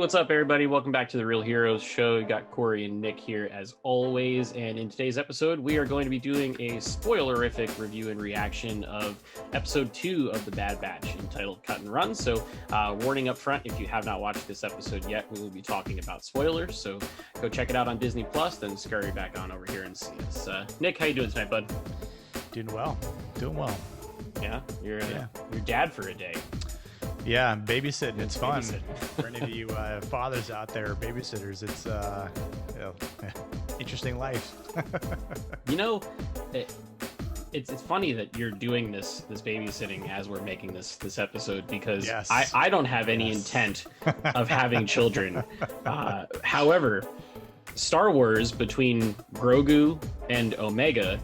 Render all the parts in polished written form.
What's up, everybody? Welcome back to the Real Heroes Show. We got Cory and Nick here as always, and in today's episode, we are going to be doing a spoilerific review and reaction of episode 2 of The Bad Batch, entitled Cut and Run. So, warning up front, if you have not watched this episode yet, we will be talking about spoilers. So, go check it out on Disney Plus, then scurry back on over here and see us. Nick, how you doing tonight, bud? Doing well. Yeah, you're dad for a day. Yeah, I'm babysitting. It's fun. For any of you fathers out there, babysitters, it's interesting life. It's funny that you're doing this babysitting as we're making this episode, because Yes. I don't have any intent of having children. However, Star Wars, between Grogu and Omega,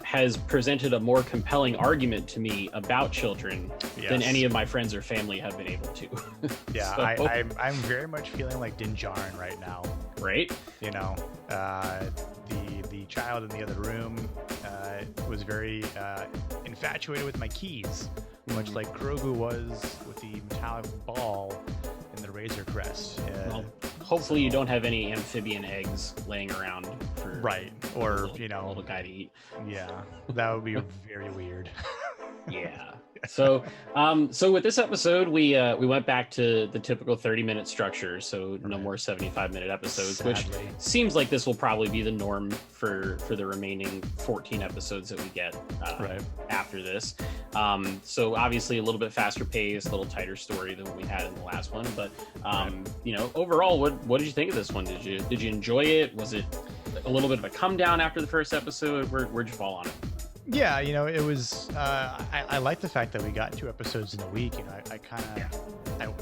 has presented a more compelling argument to me about children than any of my friends or family have been able to. Yeah, So, I'm very much feeling like Din Djarin right now. right? You know, the child in the other room was very infatuated with my keys, much like Grogu was with the metallic ball and the Razor Crest. Well, hopefully you don't have any amphibian eggs laying around for or little guy to eat. Yeah, that would be very weird. Yeah. So with this episode, we went back to the typical 30-minute structure, so no more 75-minute episodes, Sadly. which seems like this will probably be the norm for the remaining 14 episodes that we get after this. So obviously a little bit faster pace, a little tighter story than what we had in the last one, but overall, what did you think of this one? Did you enjoy it? Was it a little bit of a come down after the first episode? Where'd you fall on it? Yeah, it was. I like the fact that we got 2 episodes in a week.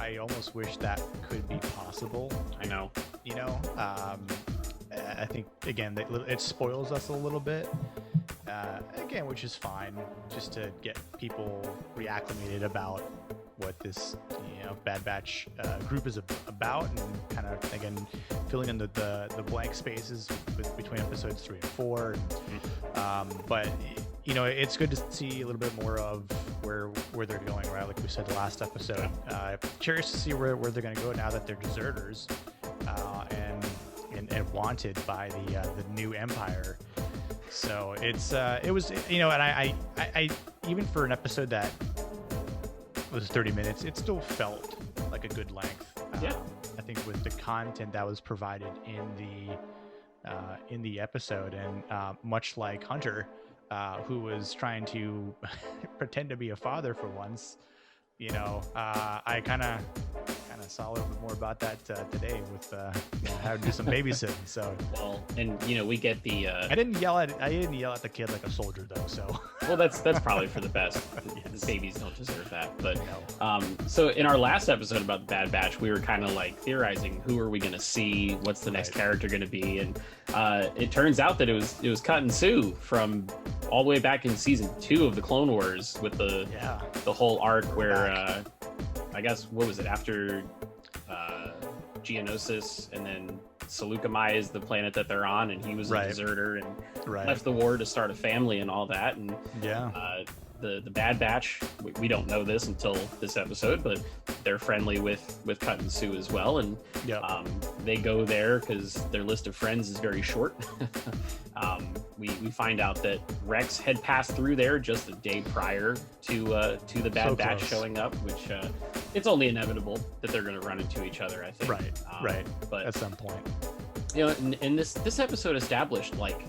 I almost wish that could be possible. I know. I think again it spoils us a little bit. Again, which is fine, just to get people reacclimated about what this Bad Batch group is about, and kind of again filling in the blank spaces between episodes 3 and 4. But it's good to see a little bit more of where they're going, right? Like we said the last episode. Curious to see where they're going to go now that they're deserters and wanted by the new Empire. So it was and I even for an episode that was 30 minutes, it still felt like a good length. I think with the content that was provided in the episode, and much like Hunter, who was trying to pretend to be a father for once, I kind of saw a little bit more about that today with how to do some babysitting. So we get the I didn't yell at the kid like a soldier though. So well, that's probably for the best. Yes. The babies don't deserve that. But no. So in our last episode about the Bad Batch, we were kind of like theorizing, who are we going to see? What's the next character going to be? And it turns out that it was Cut and Sue from all the way back in season 2 of the Clone Wars, with the whole arc where I guess, what was it, after Geonosis, and then Seleucami is the planet that they're on, and he was a deserter and left the war to start a family and all that. And the Bad Batch, we don't know this until this episode, but they're friendly with Cut and Sue as well, and they go there because their list of friends is very short. We find out that Rex had passed through there just a day prior to the Bad Batch showing up, which it's only inevitable that they're going to run into each other, I think. But at some point, and this episode established like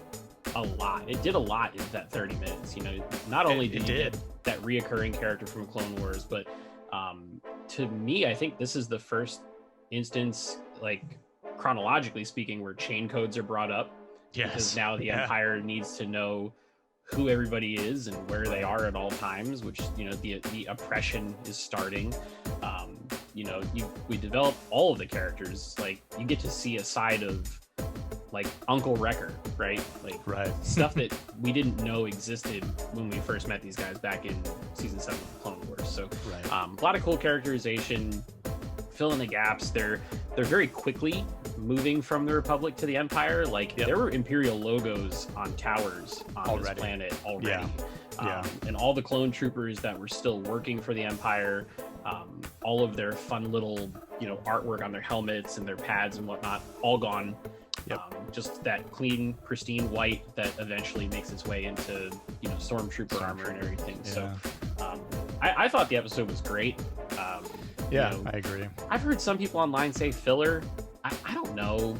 a lot. It did a lot in that 30 minutes. Not only did you get that reoccurring character from Clone Wars, but to me, I think this is the first instance, like chronologically speaking, where chain codes are brought up. Yes. Because now the Empire needs to know who everybody is and where they are at all times, which the oppression is starting. We develop all of the characters. Like, you get to see a side of like Uncle Wrecker, right? Like stuff that we didn't know existed when we first met these guys back in season 7 of the Clone Wars. So a lot of cool characterization, fill in the gaps. They're very quickly moving from the Republic to the Empire. Like there were Imperial logos on towers on this planet already. And all the clone troopers that were still working for the Empire, all of their fun little, artwork on their helmets and their pads and whatnot, all gone. Yep. Just that clean, pristine white that eventually makes its way into, Stormtrooper armor and everything. Yeah. So I thought the episode was great. I agree. I've heard some people online say filler. I don't know.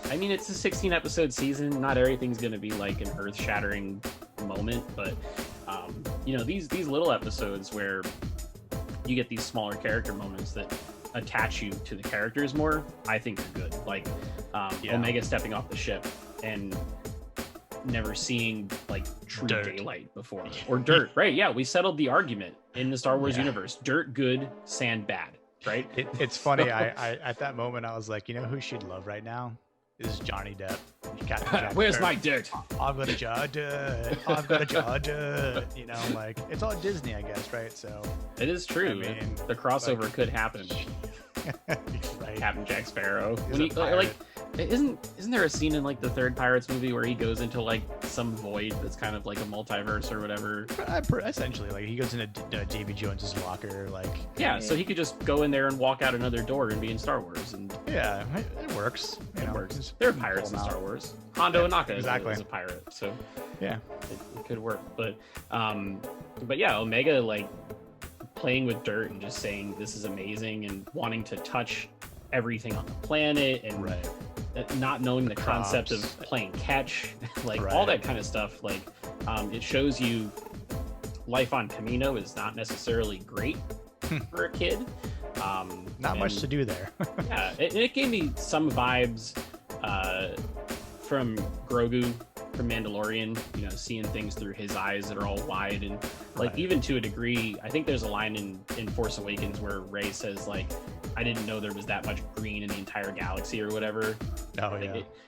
I mean, it's a 16 episode season. Not everything's going to be like an earth shattering moment, but these little episodes where you get these smaller character moments that attach you to the characters more, I think are good. Like Omega stepping off the ship and never seeing like true daylight before, or dirt. Right? Yeah, we settled the argument in the Star Wars universe: dirt good, sand bad. Right? It's funny. I at that moment I was like, who she'd love right now is Johnny Depp. Where's my dirt? I'm gonna judge it. I'm gonna judge it. Like it's all Disney, I guess, right? So it is true. I mean, the crossover could happen. Right. Captain Jack Sparrow. When he, like, isn't there a scene in like the third Pirates movie where he goes into like some void that's kind of like a multiverse or whatever? Essentially, like he goes into Davy Jones's locker, like so he could just go in there and walk out another door and be in Star Wars, and it works. It works. There are pirates in Star Wars. Hondo Ohnaka is a pirate, so it could work. But yeah, Omega like playing with dirt and just saying this is amazing and wanting to touch everything on the planet and not knowing the concept of playing catch, like all that kind of stuff. Like it shows you life on Kamino is not necessarily great for a kid. Not much to do there. Yeah, it gave me some vibes from Grogu from Mandalorian, seeing things through his eyes that are all wide, and like even to a degree, I think there's a line in Force Awakens where Rey says like, I didn't know there was that much green in the entire galaxy or whatever.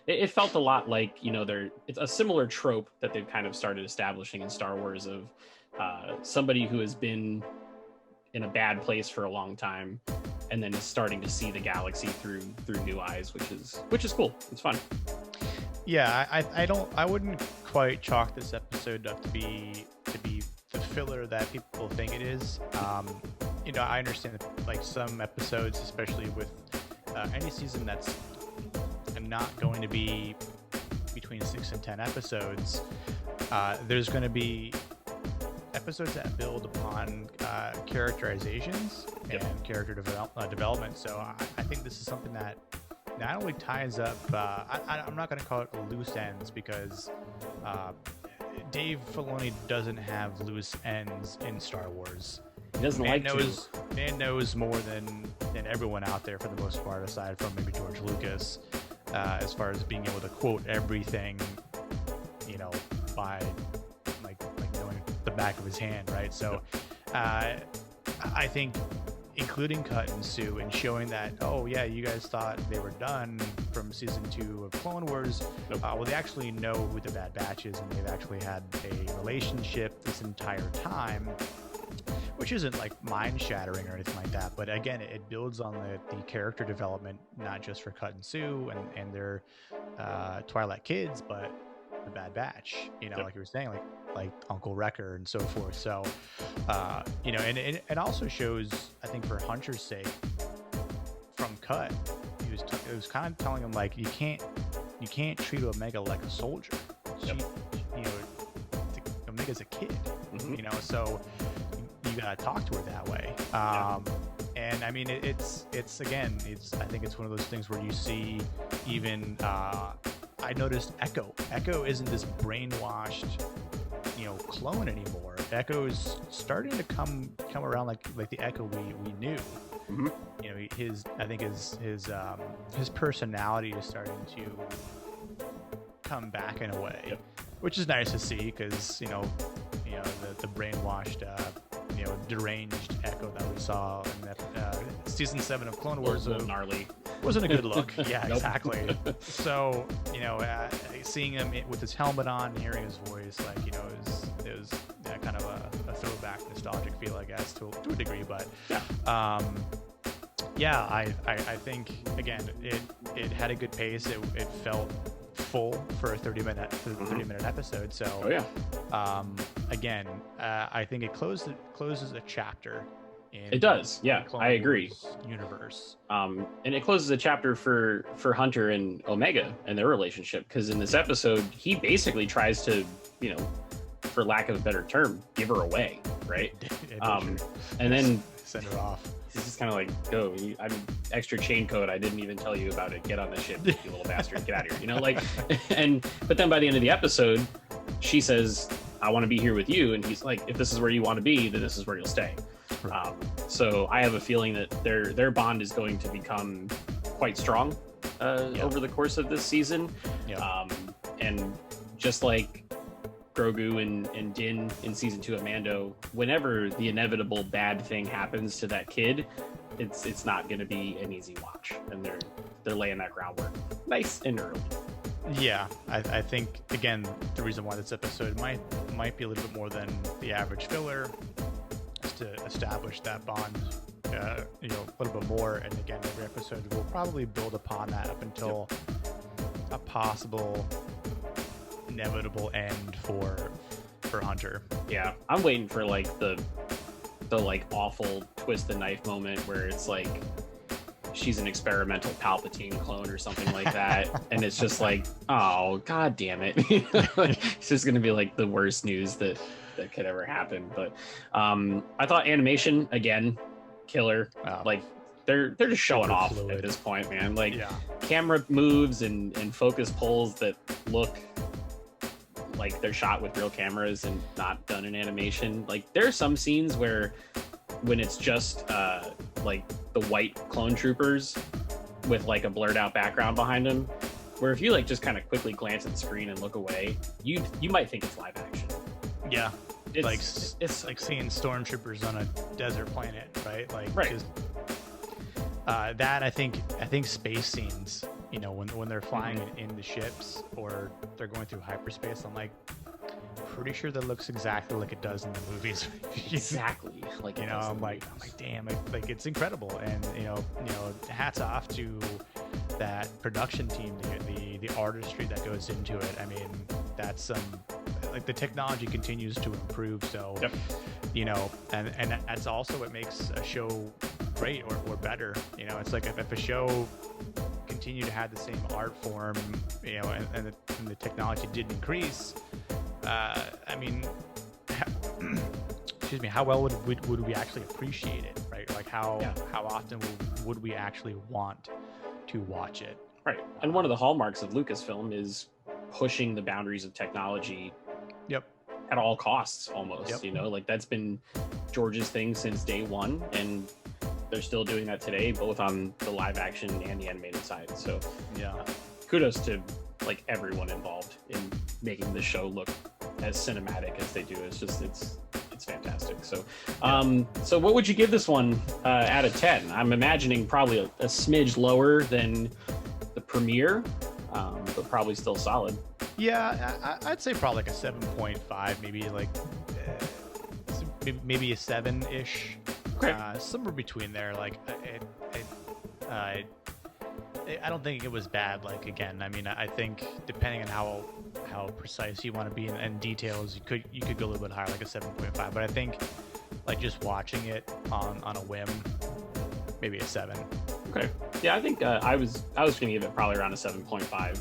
It felt a lot like, it's a similar trope that they've kind of started establishing in Star Wars of somebody who has been in a bad place for a long time and then is starting to see the galaxy through new eyes, which is cool. It's fun. Yeah, I wouldn't quite chalk this episode up to be the filler that people think it is. I understand that, like, some episodes, especially with any season that's not going to be between 6 and 10 episodes, there's going to be episodes that build upon characterizations and character development. So I think this is something that not only ties up, I'm not going to call it loose ends, because Dave Filoni doesn't have loose ends in Star Wars. He doesn't Man knows more than everyone out there for the most part, aside from maybe George Lucas, as far as being able to quote everything, by like knowing the back of his hand, right? So I think including Cut and Sue and showing that, you guys thought they were done from season 2 of Clone Wars. Well, they actually know who the Bad Batch is, and they've actually had a relationship this entire time, which isn't like mind-shattering or anything like that. But again, it builds on the character development, not just for Cut and Sue and their Twilight kids, but the Bad Batch, like you were saying, like Uncle Wrecker and so forth. So, and it also shows, I think, for Hunter's sake, from Cut, it was kind of telling him like, you can't treat Omega like a soldier. Omega's a kid, so you gotta talk to her that way. And I mean, it's I think it's one of those things where you see even. I noticed Echo. Echo isn't this brainwashed, clone anymore. Echo's starting to come around like the Echo we knew. Mm-hmm. His personality is starting to come back in a way, which is nice to see, because the brainwashed, deranged Echo that we saw in that season 7 of Clone Wars was gnarly. Wasn't a good look. Yeah, exactly. So, seeing him with his helmet on, hearing his voice, it was kind of a throwback, nostalgic feel, I guess, to a degree. But I think, again, it had a good pace. It felt full for a 30-minute episode. So, again, I think it closes a chapter It does, yeah. I agree. Universe. And it closes a chapter for Hunter and Omega and their relationship, because in this episode, he basically tries to, you know, for lack of a better term, give her away, right? And then send her off. He's just kind of like, go. I'm extra chain code. I didn't even tell you about it. Get on the ship, you little bastard. Get out of here. You know, like, but then by the end of the episode, she says, I want to be here with you. And he's like, if this is where you want to be, then this is where you'll stay. Right. So I have a feeling that their bond is going to become quite strong over the course of this season. And just like Grogu and Din in season 2 of Mando, whenever the inevitable bad thing happens to that kid, it's not going to be an easy watch, and they're laying that groundwork nice and early. Yeah, I think again the reason why this episode might be a little bit more than the average filler is to establish that bond, a little bit more. And again, every episode will probably build upon that up until a possible inevitable end for Hunter. Yeah, I'm waiting for like the like awful twist the knife moment where it's like she's an experimental Palpatine clone or something like that, and it's just like, oh god damn it. It's just gonna be like the worst news that could ever happen. But I thought animation again, killer. Like they're just showing off fluid at this point, man. Like camera moves and focus pulls that look like they're shot with real cameras and not done in animation. Like there are some scenes where when it's just like the white clone troopers with like a blurred out background behind them, where if you like just kind of quickly glance at the screen and look away, you might think it's live action. Yeah, it's like seeing stormtroopers on a desert planet, right? Like just, that I think space scenes, you know, when they're flying in the ships or they're going through hyperspace, I'm like pretty sure that looks exactly like it does in the movies. Exactly, like, you know, I'm like damn, like it's incredible. And you know, hats off to that production team, the artistry that goes into it. I mean, that's like the technology continues to improve, so you know, and that's also what makes a show great or better. You know, it's like if a show continued to have the same art form, you know, and the technology didn't increase, I mean, excuse me, how well would we actually appreciate it, right? Like how often would we actually want to watch it? Right. And one of the hallmarks of Lucasfilm is pushing the boundaries of technology at all costs, almost. You know, like that's been George's thing since day one, and they're still doing that today, both on the live action and the animated side. So kudos to like everyone involved in making the show look as cinematic as they do. It's just it's fantastic. So so what would you give this one out of 10? I'm imagining probably a smidge lower than the premiere, but probably still solid. Yeah, I'd say probably like a 7.5, maybe like maybe a 7-ish. Okay. Somewhere between there. Like I don't think it was bad. Like again, I mean, I think depending on how precise you want to be in details, you could go a little bit higher, like a 7.5. But I think like just watching it on a whim, maybe a 7. Okay. Yeah, I think I was gonna give it probably around a 7.5.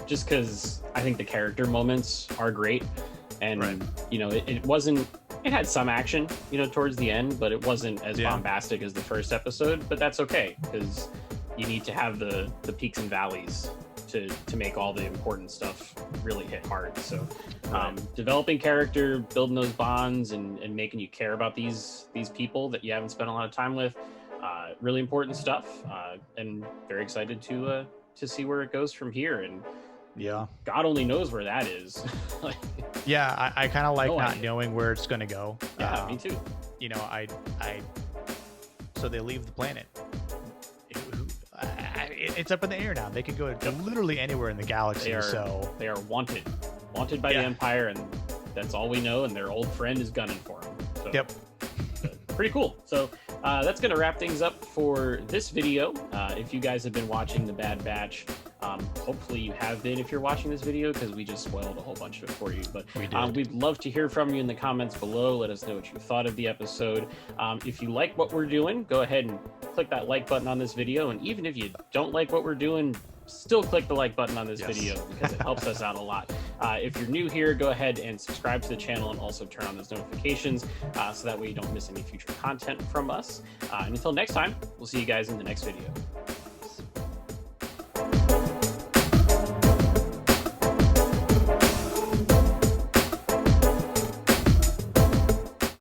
Just because I think the character moments are great, and you know, it wasn't. It had some action, you know, towards the end, but it wasn't as bombastic as the first episode. But that's okay, because you need to have the peaks and valleys to make all the important stuff really hit hard. So developing character, building those bonds, and making you care about these people that you haven't spent a lot of time with, really important stuff. And very excited to see where it goes from here. And God only knows where that is. I kind of like not knowing where it's going to go. Yeah, me too. You know, so they leave the planet. It's up in the air now. They could go to literally anywhere in the galaxy. They are wanted by the Empire, and that's all we know. And their old friend is gunning for them. So, pretty cool. So that's going to wrap things up for this video. If you guys have been watching The Bad Batch, Hopefully you have been if you're watching this video, because we just spoiled a whole bunch of it for you. But we'd love to hear from you in the comments below. Let us know what you thought of the episode. If you like what we're doing, go ahead and click that like button on this video. And even if you don't like what we're doing, still click the like button on this video, because it helps us out a lot. If you're new here, go ahead and subscribe to the channel and also turn on those notifications so that way you don't miss any future content from us. And until next time, we'll see you guys in the next video.